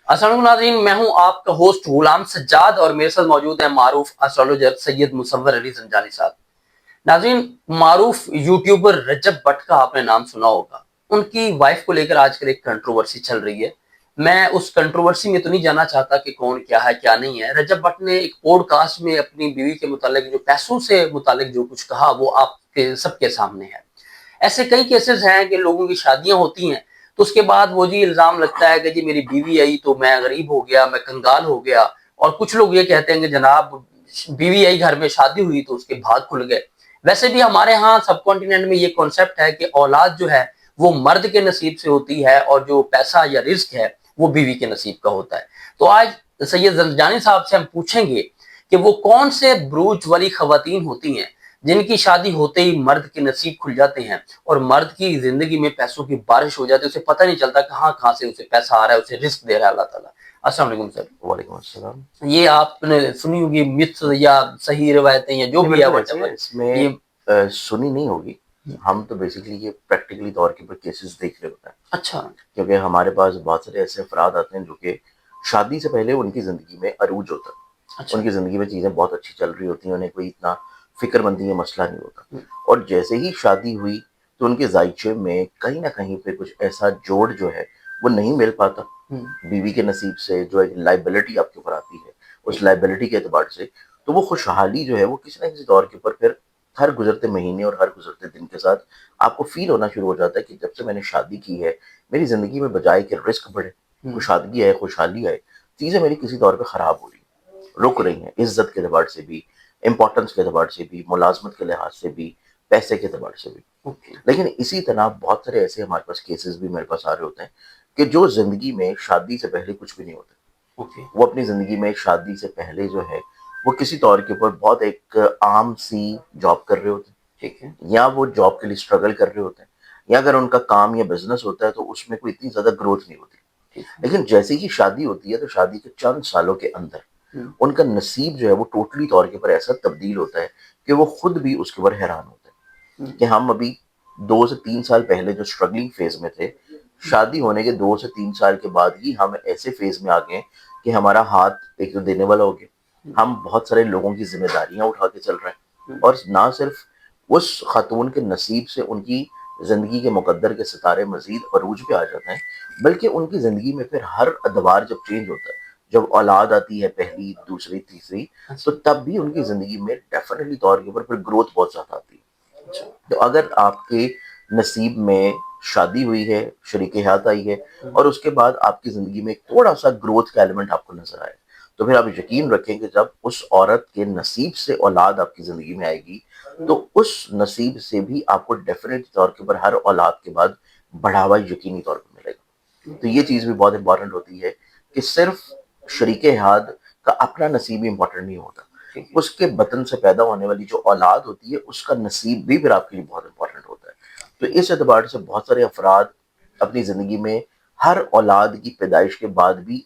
السلام علیکم ناظرین، میں ہوں آپ کا ہوسٹ غلام سجاد اور میرے ساتھ موجود ہیں معروف اسٹرالوجر سید مصور علی زنجانی صاحب۔ ناظرین، معروف یوٹیوبر رجب بٹ کا آپ نے نام سنا ہوگا۔ ان کی وائف کو لے کر آج کل ایک کنٹروورسی چل رہی ہے۔ میں اس کنٹروورسی میں تو نہیں جانا چاہتا کہ کون کیا ہے کیا نہیں ہے۔ رجب بٹ نے ایک پوڈ کاسٹ میں اپنی بیوی کے متعلق جو پیسوں سے متعلق جو کچھ کہا وہ آپ کے سب کے سامنے ہے۔ ایسے کئی کیسز ہیں کہ لوگوں کی شادیاں ہوتی ہیں تو اس کے بعد وہ جی الزام لگتا ہے کہ جی میری بیوی آئی تو میں غریب ہو گیا، میں کنگال ہو گیا، اور کچھ لوگ یہ کہتے ہیں کہ جناب بیوی آئی گھر میں شادی ہوئی تو اس کے بھاگ کھل گئے۔ ویسے بھی ہمارے ہاں سب کانٹیننٹ میں یہ کانسیپٹ ہے کہ اولاد جو ہے وہ مرد کے نصیب سے ہوتی ہے اور جو پیسہ یا رزق ہے وہ بیوی کے نصیب کا ہوتا ہے۔ تو آج سید زنجانی صاحب سے ہم پوچھیں گے کہ وہ کون سے بروج والی خواتین ہوتی ہیں جن کی شادی ہوتے ہی مرد کے نصیب کھل جاتے ہیں اور مرد کی زندگی میں پیسوں کی بارش ہو جاتی ہے، اسے پتہ نہیں چلتا کہاں سے اسے پیسہ آ رہا ہے، اسے رزق دے رہا ہے اللہ تعالیٰ۔ السلام علیکم سر۔ وعلیکم السلام۔ یہ آپ نے سنی ہوگی متس یا صحیح روایتیں یا جو بھی ہے بالکل اس میں یہ سنی نہیں ہوگی، ہم تو بیسیکلی یہ پریکٹیکلی طور کے پر کیسز دیکھ رہے ہوتے ہیں، اچھا کیونکہ ہمارے پاس بہت سارے ایسے افراد آتے ہیں جو کہ شادی سے پہلے ان کی زندگی میں عروج ہوتا ہے، اچھا ان کی زندگی میں چیزیں بہت اچھی چل رہی ہوتی ہیں، انہیں کوئی اتنا فکر مندی یا مسئلہ نہیں ہوتا، اور جیسے ہی شادی ہوئی تو ان کے ذائچے میں کہیں نہ کہیں پہ کچھ ایسا جوڑ جو ہے وہ نہیں مل پاتا بیوی کے نصیب سے، جو ایک لائبلٹی آپ کے اوپر آتی ہے اس لائبلٹی کے اعتبار سے، تو وہ خوشحالی جو ہے وہ کسی نہ کسی طور کے اوپر پھر ہر گزرتے مہینے اور ہر گزرتے دن کے ساتھ آپ کو فیل ہونا شروع ہو جاتا ہے کہ جب سے میں نے شادی کی ہے میری زندگی میں بجائے کہ رزق بڑھے، خوشحالی آئے، خوشحالی آئے، چیزیں میری کسی طور پہ خراب ہو رہی ہیں، رک رہی ہیں، عزت کے اعتبار سے بھی، امپورٹنس کے اعتبار سے بھی، ملازمت کے لحاظ سے بھی، پیسے کے اعتبار سے بھی۔ لیکن اسی طرح بہت سارے ایسے ہمارے پاس کیسز بھی میرے پاس آ رہے ہوتے ہیں کہ جو زندگی میں شادی سے پہلے کچھ بھی نہیں ہوتے، وہ اپنی زندگی میں شادی سے پہلے جو ہے وہ کسی طور کے اوپر بہت ایک عام سی جاب کر رہے ہوتے ہیں، ٹھیک ہے یا وہ جاب کے لیے اسٹرگل کر رہے ہوتے ہیں، یا اگر ان کا کام یا بزنس ہوتا ہے تو اس میں کوئی اتنی زیادہ گروتھ نہیں ہوتی، لیکن جیسے ہی شادی ہوتی ہے تو شادی کے چند سالوں کے اندر ان کا نصیب جو ہے وہ ٹوٹلی طور کے اوپر ایسا تبدیل ہوتا ہے کہ وہ خود بھی اس کے اوپر حیران ہوتے ہیں کہ ہم ابھی 2 سے 3 سال پہلے جو اسٹرگلنگ فیز میں تھے، شادی ہونے کے 2 سے 3 سال کے بعد ہی ہم ایسے فیز میں آ گئے کہ ہمارا ہاتھ ایک تو دینے والا ہو گیا، ہم بہت سارے لوگوں کی ذمہ داریاں اٹھا کے چل رہے ہیں، اور نہ صرف اس خاتون کے نصیب سے ان کی زندگی کے مقدر کے ستارے مزید عروج پہ آ جاتے ہیں، بلکہ ان کی زندگی میں پھر ہر ادوار جب چینج ہوتا ہے، جب اولاد آتی ہے پہلی، دوسری، تیسری، تو تب بھی ان کی زندگی میں ڈیفینیٹلی طور کے اوپر پھر گروتھ بہت زیادہ آتی ہے۔ تو اگر آپ کے نصیب میں شادی ہوئی ہے، شریک حیات آئی ہے، اور اس کے بعد آپ کی زندگی میں تھوڑا سا گروتھ کا ایلیمنٹ آپ کو نظر آئے، تو پھر آپ یقین رکھیں کہ جب اس عورت کے نصیب سے اولاد آپ کی زندگی میں آئے گی تو اس نصیب سے بھی آپ کو ڈیفینیٹ طور کے اوپر ہر اولاد کے بعد بڑھاوا یقینی طور پر ملے گا۔ تو یہ چیز بھی بہت امپورٹنٹ ہوتی ہے کہ صرف شریک حیات کا اپنا نصیب ہی امپورٹنٹ نہیں ہوتا، اس کے بطن سے پیدا ہونے والی جو اولاد ہوتی ہے اس کا نصیب بھی پھر آپ کے لیے بہت امپورٹنٹ ہوتا ہے۔ تو اس اعتبار سے بہت سارے افراد اپنی زندگی میں ہر اولاد کی پیدائش کے بعد بھی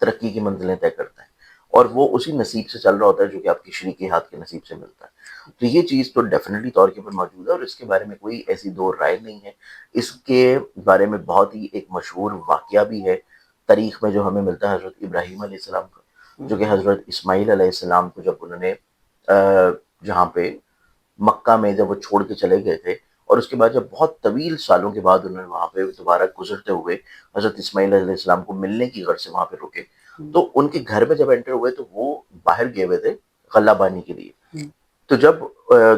ترقی کی منزلیں طے کرتے ہیں، اور وہ اسی نصیب سے چل رہا ہوتا ہے جو کہ آپ کی شریک حیات کے نصیب سے ملتا ہے۔ تو یہ چیز تو ڈیفینیٹلی طور کے اوپر موجود ہے، اور اس کے بارے میں کوئی ایسی دو رائے نہیں ہے۔ اس کے بارے میں بہت ہی ایک مشہور واقعہ بھی ہے تاریخ میں جو ہمیں ملتا ہے حضرت ابراہیم علیہ السلام کا، جو کہ حضرت اسماعیل علیہ السلام کو جب انہوں نے جہاں پہ مکہ میں جب وہ چھوڑ کے چلے گئے تھے، اور اس کے بعد جب بہت طویل سالوں کے بعد انہوں نے وہاں پہ دوبارہ گزرتے ہوئے حضرت اسماعیل علیہ السلام کو ملنے کی غرض سے وہاں پہ رکے، تو ان کے گھر میں جب انٹر ہوئے تو وہ باہر گئے ہوئے تھے غلہ بانی کے لیے، تو جب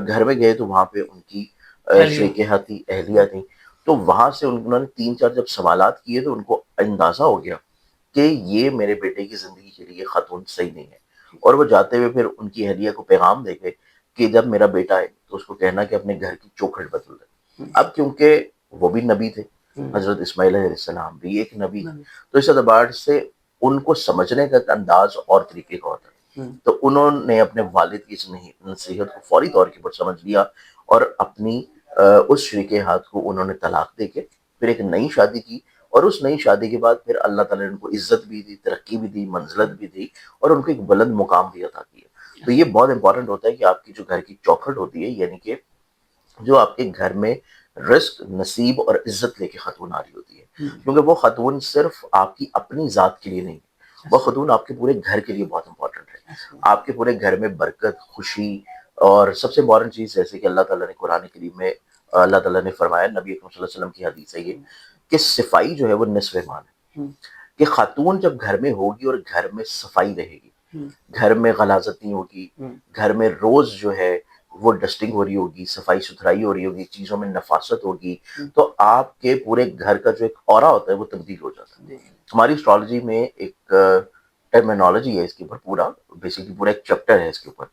گھر میں گئے تو وہاں پہ ان کی شریک حیات تھی، اہلیہ تھیں، تو وہاں سے انہوں نے 3 4 جب سوالات کیے تو ان کو اندازہ ہو گیا کہ یہ میرے بیٹے کی زندگی کے لیے خاتون صحیح نہیں ہے، اور وہ جاتے ہوئے پھر ان کی اہلیہ کو پیغام دے گئے کہ جب میرا بیٹا ہے تو اس کو کہنا کہ اپنے گھر کی چوکھٹ بدل دے۔ اب کیونکہ وہ بھی نبی تھے، حضرت اسماعیل علیہ السلام بھی ایک نبی، تو اس اعتبار سے ان کو سمجھنے کا انداز اور طریقے کا ہوتا ہے، تو انہوں نے اپنے والد کی اس نصیحت کو فوری طور کے پر سمجھ لیا، اور اپنی اس شریک ہاتھ کو انہوں نے طلاق دے کے پھر ایک نئی شادی کی، اور اس نئی شادی کے بعد پھر اللہ تعالیٰ نے ان کو عزت بھی دی، ترقی بھی دی، منزلت بھی دی، اور ان کو ایک بلند مقام بھی عطا کیا۔ تو یہ بہت امپورٹنٹ ہوتا ہے کہ آپ کی جو گھر کی چوکھٹ ہوتی ہے، یعنی کہ جو آپ کے گھر میں رزق، نصیب اور عزت لے کے خاتون آ رہی ہوتی ہے، کیونکہ وہ خاتون صرف آپ کی اپنی ذات کے لیے نہیں، وہ خاتون آپ کے پورے گھر کے لیے بہت امپورٹنٹ ہے. آپ کے پورے گھر میں برکت، خوشی، اور سب سے امپورٹنٹ چیز جیسے کہ اللہ تعالیٰ نے قرآن کریم میں اللہ تعالیٰ نے فرمایا، نبی اکرم صلی اللہ علیہ وسلم کی حدیث ہے یہ، کہ صفائی جو ہے وہ نصف ایمان ہے. کہ خاتون جب گھر میں ہوگی اور گھر میں صفائی رہے گی، گھر میں غلاظت نہیں ہوگی، گھر میں روز جو ہے وہ ڈسٹنگ ہو رہی ہوگی، صفائی ستھرائی ہو رہی ہوگی، چیزوں میں نفاست ہوگی، تو آپ کے پورے گھر کا جو ایک اورا ہوتا ہے وہ تبدیل ہو جاتا ہے. ہماری اسٹرالوجی میں ایک ٹرمینالوجی ہے اس کے اوپر، پورا بیسیکلی پورا ایک چیپٹر ہے اس کے اوپر،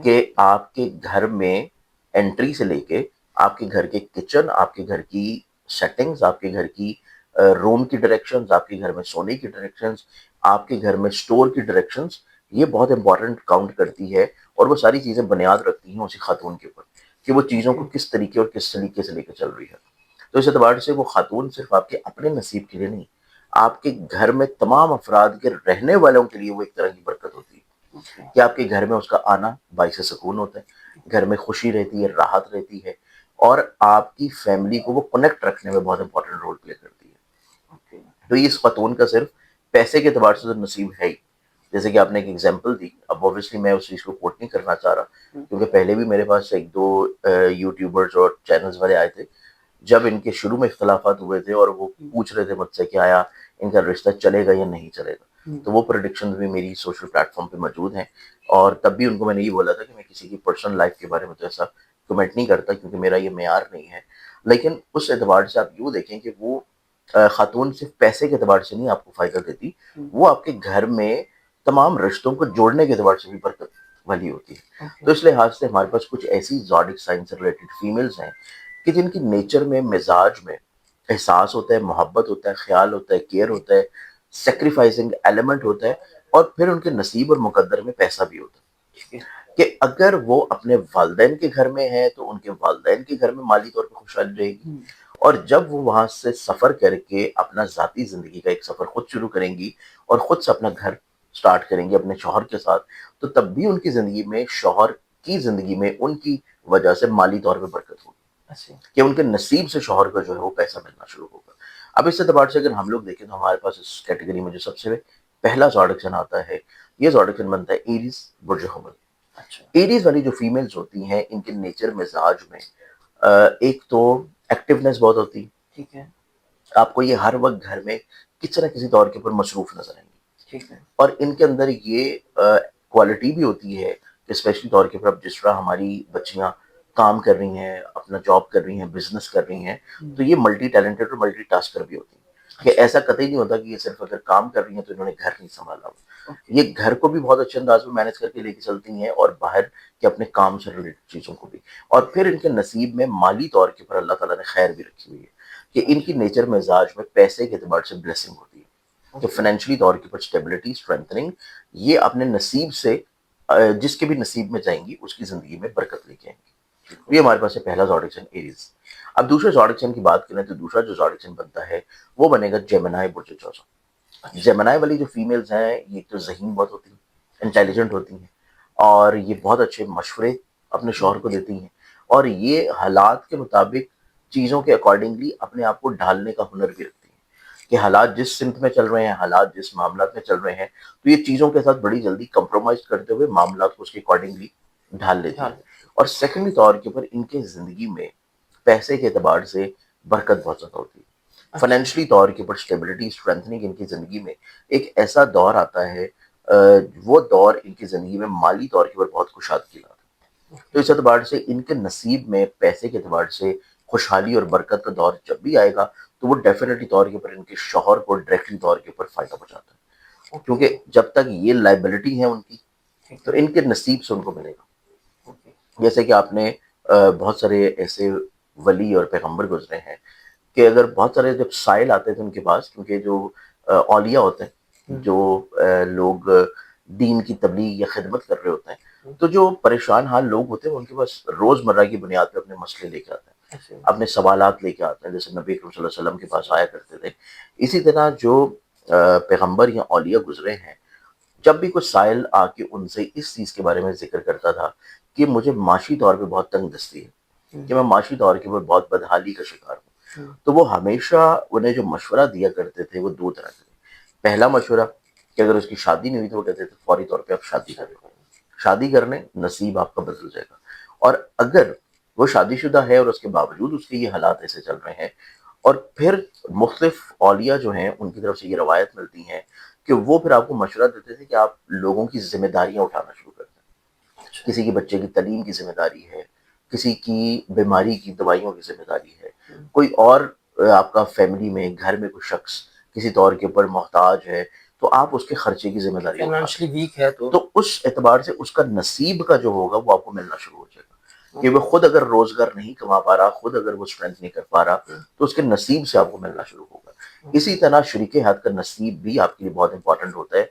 کہ آپ کے گھر میں انٹری سے لے کے آپ کے گھر کے کچن، آپ کے گھر کی سیٹنگز، آپ کے گھر کی روم کی ڈائریکشنز، آپ کے گھر میں سونے کی ڈائریکشنز، آپ کے گھر میں سٹور کی ڈائریکشنز، یہ بہت امپورٹنٹ کاؤنٹ کرتی ہے. اور وہ ساری چیزیں بنیاد رکھتی ہیں اسی خاتون کے اوپر کہ وہ چیزوں کو کس طریقے اور کس طریقے سے لے کے چل رہی ہے. تو اس اعتبار سے وہ خاتون صرف آپ کے اپنے نصیب کے لیے نہیں، آپ کے گھر میں تمام افراد کے رہنے والوں کے لیے وہ ایک طرح کی برکت ہوتی ہے کہ آپ کے گھر میں اس کا آنا باعث سکون ہوتا ہے، گھر میں خوشی رہتی ہے، راحت رہتی ہے، اور آپ کی فیملی کو وہ کنیکٹ رکھنے میں بہت امپورٹنٹ رول پلے کرتی ہے. تو یہ اس خاتون کا صرف پیسے کے اعتبار سے تو نصیب ہے ہی. جیسے کہ آپ نے ایک ایگزامپل دی، اب اوبویسلی میں اس چیز کو کوٹ نہیں کرنا چاہ رہا، کیونکہ پہلے بھی میرے پاس ایک دو یوٹیوبرز اور چینلز والے آئے تھے، جب ان کے شروع میں اختلافات ہوئے تھے اور وہ پوچھ رہے تھے مجھ سے کہ آیا ان کا رشتہ چلے گا یا نہیں چلے گا. تو وہ پریڈکشنز بھی میری سوشل پلیٹ فارم پہ موجود ہیں، اور تب بھی ان کو میں نے یہ بولا تھا کہ میں کسی کی پرسنل لائف کے بارے میں تو ایسا کمنٹ نہیں کرتا، کیونکہ میرا یہ معیار نہیں ہے. لیکن اس اعتبار سے آپ یوں دیکھیں کہ وہ خاتون صرف پیسے کے اعتبار سے نہیں آپ کو فائدہ دیتی، وہ آپ کے گھر میں تمام رشتوں کو جوڑنے کے اعتبار سے بھی برکت والی ہوتی ہے. تو اس لحاظ سے ہمارے پاس کچھ ایسی زوڈک سائن سے ریلیٹڈ فیمیلز ہیں کہ جن کی نیچر میں، مزاج میں احساس ہوتا ہے، محبت ہوتا ہے، خیال ہوتا ہے، کیئر ہوتا ہے، سیکریفائسنگ ایلیمنٹ ہوتا ہے، اور پھر ان کے نصیب اور مقدر میں پیسہ بھی ہوتا ہے. کہ اگر وہ اپنے والدین کے گھر میں ہیں تو ان کے والدین کے گھر میں مالی طور پہ خوشحالی رہے گی، اور جب وہ وہاں سے سفر کر کے اپنا ذاتی زندگی کا ایک سفر خود شروع کریں گی اور خود سے اپنا گھر سٹارٹ کریں گے اپنے شوہر کے ساتھ، تو تب بھی ان کی زندگی میں، شوہر کی زندگی میں ان کی وجہ سے مالی طور پہ برکت ہوگی، کہ ان کے نصیب سے شوہر کا جو ہے وہ پیسہ ملنا شروع ہوگا. اب اس اعتبار سے اگر ہم لوگ دیکھیں تو ہمارے پاس اس کیٹیگری میں جو سب سے پہلا زوڈک آتا ہے، یہ زوڈک بنتا ہے ایریز برج حمل. ایریز والی جو فیمیلز ہوتی ہیں، ان کے نیچر مزاج میں ایک تو ایکٹیونیس بہت ہوتی ہے، آپ کو یہ ہر وقت گھر میں کسی نہ کسی طور کے اوپر مصروف نظر آئیں گے. اور ان کے اندر یہ کوالٹی بھی ہوتی ہے کہ اسپیشلی طور کے اوپر اب جس طرح ہماری بچیاں کام کر رہی ہیں، اپنا جاب کر رہی ہیں، بزنس کر رہی ہیں، تو یہ ملٹی ٹیلنٹڈ اور ملٹی ٹاسکر بھی ہوتی ہیں. کہ ایسا قطعی نہیں ہوتا کہ یہ صرف اگر کام کر رہی ہیں تو انہوں نے گھر نہیں سنبھالا ہو، یہ گھر کو بھی بہت اچھے انداز میں مینج کر کے لے کے چلتی ہیں، اور باہر کے اپنے کام سے ریلیٹڈ چیزوں کو بھی. اور پھر ان کے نصیب میں مالی طور کے اوپر اللہ تعالیٰ نے خیر بھی رکھی ہوئی ہے کہ ان کی نیچر مزاج میں پیسے کے اعتبار سے بلیسنگ ہوتی ہے، کہ فائنینشلی طور کے اوپر اسٹیبلٹی، اسٹرینتھننگ، یہ اپنے نصیب سے جس کے بھی نصیب میں جائیں گی اس کی زندگی میں برکت لے کے آئیں گی. یہ ہمارے پاس ہے پہلا زوڈک سائن ایریز. اب دوسرے زوڈک سائن کی بات کریں تو دوسرا جو زوڈک سائن بنتا ہے وہ بنے گا جیمنائی برج جوزا. جیمنائی والی جو فیمیلز ہیں یہ تو ذہین بہت ہوتی ہیں، انٹیلیجنٹ ہوتی ہیں، اور یہ بہت اچھے مشورے اپنے شوہر کو دیتی ہیں، اور یہ حالات کے مطابق چیزوں کے اکارڈنگلی اپنے آپ کو ڈھالنے کا ہنر بھی رکھتی ہیں، کہ حالات جس سمت میں چل رہے ہیں، حالات جس معاملات میں چل رہے ہیں، تو یہ چیزوں کے ساتھ بڑی جلدی کمپرومائز کرتے ہوئے معاملات کو اس کے اکارڈنگلی ڈھال لیتی ہیں. اور سیکنڈلی طور کے اوپر ان کے زندگی میں پیسے کے اعتبار سے برکت بہت زیادہ ہوتی ہے. فائنینشلی طور کے اوپر اسٹیبلٹی، اسٹرینتھننگ ان کی زندگی میں ایک ایسا دور آتا ہے، وہ دور ان کی زندگی میں مالی طور کے اوپر بہت خوشحالی لاتا ہے. تو اس اعتبار سے ان کے نصیب میں پیسے کے اعتبار سے خوشحالی اور برکت کا دور جب بھی آئے گا تو وہ ڈیفینیٹلی طور کے اوپر ان کے شوہر کو ڈائریکٹلی طور کے اوپر فائدہ پہنچاتا ہے، کیونکہ جب تک یہ لائبلٹی ہے ان کی تو ان کے نصیب سے ان کو ملے گا. جیسے کہ آپ نے بہت سارے ایسے ولی اور پیغمبر گزرے ہیں کہ اگر بہت سارے جب سائل آتے تھے ان کے پاس، کیونکہ جو اولیاء ہوتے ہیں، جو لوگ دین کی تبلیغ یا خدمت کر رہے ہوتے ہیں، تو جو پریشان حال لوگ ہوتے ہیں ان کے پاس روزمرہ کی بنیاد پہ اپنے مسئلے لے کے آتے ہیں، اپنے سوالات لے کے آتے ہیں، جیسے نبی اکرم صلی اللہ علیہ وسلم کے پاس آیا کرتے تھے. اسی طرح جو پیغمبر یا اولیاء گزرے ہیں، جب بھی کوئی سائل آ کے ان سے اس چیز کے بارے میں ذکر کرتا تھا کہ مجھے معاشی طور پہ بہت تنگ دستی ہے، کہ میں معاشی طور کے اوپر بہت بدحالی کا شکار ہوں، تو وہ ہمیشہ انہیں جو مشورہ دیا کرتے تھے وہ دو طرح کے. پہلا مشورہ کہ اگر اس کی شادی نہیں ہوئی تو وہ کہتے تھے فوری طور پہ آپ شادی کریں، شادی کرنے نصیب آپ کا بدل جائے گا. اور اگر وہ شادی شدہ ہے اور اس کے باوجود اس کے یہ حالات ایسے چل رہے ہیں، اور پھر مختلف اولیاء جو ہیں ان کی طرف سے یہ روایت ملتی ہیں کہ وہ پھر آپ کو مشورہ دیتے تھے کہ آپ لوگوں کی ذمہ داریاں اٹھانا شروع کر دیں. کسی کے بچے کی تعلیم کی ذمہ داری ہے، کسی کی بیماری کی دوائیوں کی ذمہ داری ہے، کوئی اور آپ کا فیملی میں گھر میں کوئی شخص کسی طور کے اوپر محتاج ہے تو آپ اس کے خرچے کی ذمہ داری فائنانشلی ویک ہے تو اس اعتبار سے اس کا نصیب کا جو ہوگا وہ آپ کو ملنا شروع ہو جائے گا کہ وہ خود اگر روزگار نہیں کما پا رہا، خود اگر وہ اسٹرینتھ نہیں کر پا رہا تو اس کے نصیب سے آپ کو ملنا شروع ہوگا. اسی طرح شریک حیات کا نصیب بھی آپ کے لیے بہت امپورٹنٹ ہوتا ہے.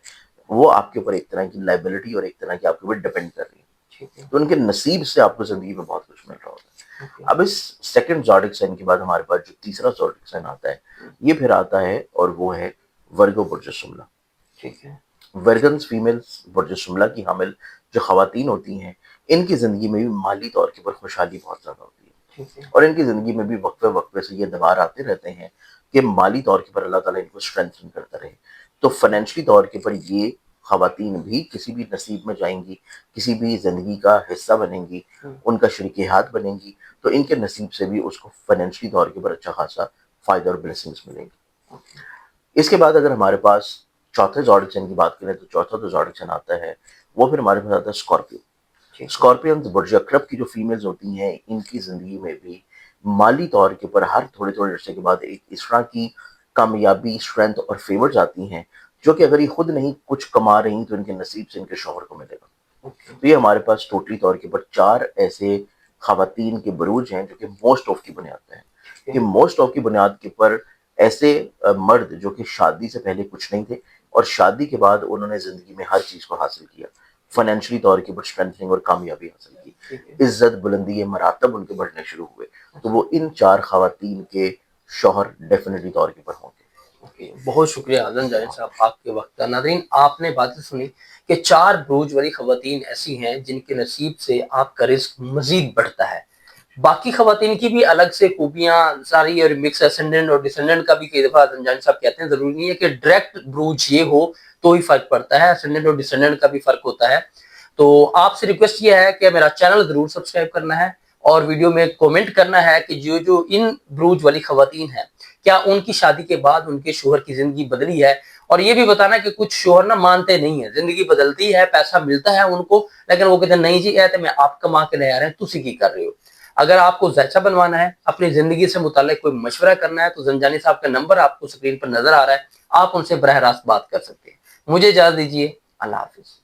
وہ آپ کے اوپر ایک طرح کی لائبلٹی اور ایک طرح کی آپ کے اوپر ڈپینڈ کر رہی ہے، تو ان کے نصیب سے آپ کو زندگی میں بہت کچھ مل رہا ہوتا ہے. اب اس سیکنڈ زوڈک سائن کے بعد ہمارے پاس جو تیسرا زوڈک سائن آتا ہے یہ پھر آتا ہے اور وہ ہے ورگو برج شملہ. ٹھیک ہے. ورگنز فیمیلز برج شملہ کی حامل جو خواتین ہوتی ہیں ان کی زندگی میں بھی مالی طور کے اوپر خوشحالی بہت زیادہ ہوتی ہے، اور ان کی زندگی میں بھی وقفے وقفے سے یہ دبار آتے رہتے ہیں کہ مالی طور کے اوپر اللہ تعالیٰ ان کو اسٹرینتھن کرتا رہے. تو فائنینشلی طور کے اوپر یہ خواتین بھی کسی بھی نصیب میں جائیں گی، کسی بھی زندگی کا حصہ بنیں گی، ان کا شریک حیات بنیں گی، تو ان کے نصیب سے بھی اس کو فائنینشلی طور کے اوپر اچھا خاصا فائدہ اور بلیسنگز ملیں گی. اس کے بعد اگر ہمارے پاس چوتھے زوڈک سائن کی بات کریں تو چوتھا جو زوڈک سائن آتا ہے وہ پھر ہمارے پاس آتا ہے اسکارپیو. اسکارپینز برج اکرب کی جو فیمیلز ہوتی ہیں ان کی زندگی میں بھی مالی طور کے اوپر ہر تھوڑے تھوڑے عرصے کے بعد ایک اس طرح کی کامیابی، اسٹرینتھ اور فیورز آتی ہیں جو کہ اگر یہ خود نہیں کچھ کما رہی تو ان کے نصیب سے ان کے شوہر کو ملے گا. تو یہ ہمارے پاس ٹوٹلی طور کے اوپر 4 ایسے خواتین کے بروج ہیں جو کہ موسٹ آف کی بنیاد پہ ہیں، کہ موسٹ آف کی بنیاد کے اوپر ایسے مرد جو کہ شادی سے پہلے کچھ نہیں تھے اور شادی کے بعد انہوں نے زندگی میں ہر چیز کو حاصل کیا، فائنینشلی طور کے اوپر اسٹرینتھنگ اور کامیابی حاصل کی، عزت بلندی مراتب ان کے بڑھنے شروع ہوئے. تو وہ ان 4 خواتین کے شوہر ڈیفینیٹلی طور کے اوپر ہوں گے. بہت شکریہ اعظم جاوید صاحب آپ کے وقت کا. ناظرین آپ نے باتیں سنی کہ 4 بروج والی خواتین ایسی ہیں جن کے نصیب سے آپ کا رزق مزید بڑھتا ہے. باقی خواتین کی بھی الگ سے خوبیاں ساری اور مکس اسینڈنٹ اور ڈسینڈنٹ کا بھی کئی دفعہ اعظم جاوید صاحب کہتے ہیں ضروری نہیں ہے کہ ڈائریکٹ بروج یہ ہو تو ہی فرق پڑتا ہے، اسینڈنٹ اور ڈسینڈنٹ کا بھی فرق ہوتا ہے. تو آپ سے ریکویسٹ یہ ہے کہ میرا چینل ضرور سبسکرائب کرنا ہے اور ویڈیو میں کومنٹ کرنا ہے کہ جو ان بروج والی خواتین ہیں کیا ان کی شادی کے بعد ان کے شوہر کی زندگی بدلی ہے، اور یہ بھی بتانا کہ کچھ شوہر نہ مانتے نہیں ہیں، زندگی بدلتی ہے، پیسہ ملتا ہے ان کو، لیکن وہ کہتے ہیں نہیں جی تو میں آپ کما کے لے آ رہے ہیں تسی کی کر رہے ہو. اگر آپ کو ذائچہ بنوانا ہے، اپنی زندگی سے متعلق کوئی مشورہ کرنا ہے تو زنجانی صاحب کا نمبر آپ کو سکرین پر نظر آ رہا ہے، آپ ان سے براہ راست بات کر سکتے ہیں. مجھے اجازت دیجیے، اللہ حافظ.